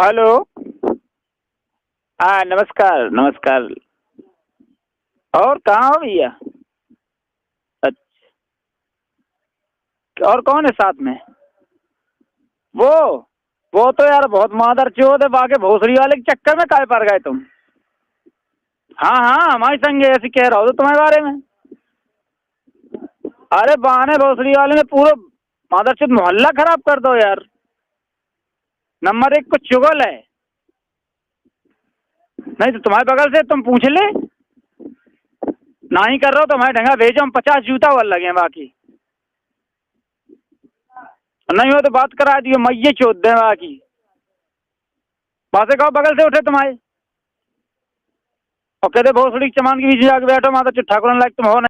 Hello. हाँ, नमस्कार नमस्कार। और कहाँ हो भैया? अच्छा। और कौन है साथ में? वो वो तो यार बहुत मादर चोद है, बाकी भोसड़ी वाले के चक्कर में काहे पड़ गए तुम? हाँ हाँ, हमारे संग ऐसे कह रहा हो तो तुम्हारे बारे में। अरे बहाने भोसड़ी वाले ने पूरा मादर चोद मोहल्ला खराब कर दो यार। नंबर एक को चुगल है। नहीं तो तुम्हारे बगल से तुम पूछ ले। ना ही कर रहे हो तो हमारे ढंगा भेजो, हम 50 जूता वाल लगे हैं बाकी। नहीं हो तो बात करा दियो, मैये चोद दे बाकी। वहां से कहो बगल से उठे तुम्हारे और कहते भोसड़ी चमान के बीच में जाके बैठो, माता ठाकुर लायक तुम हो नहीं।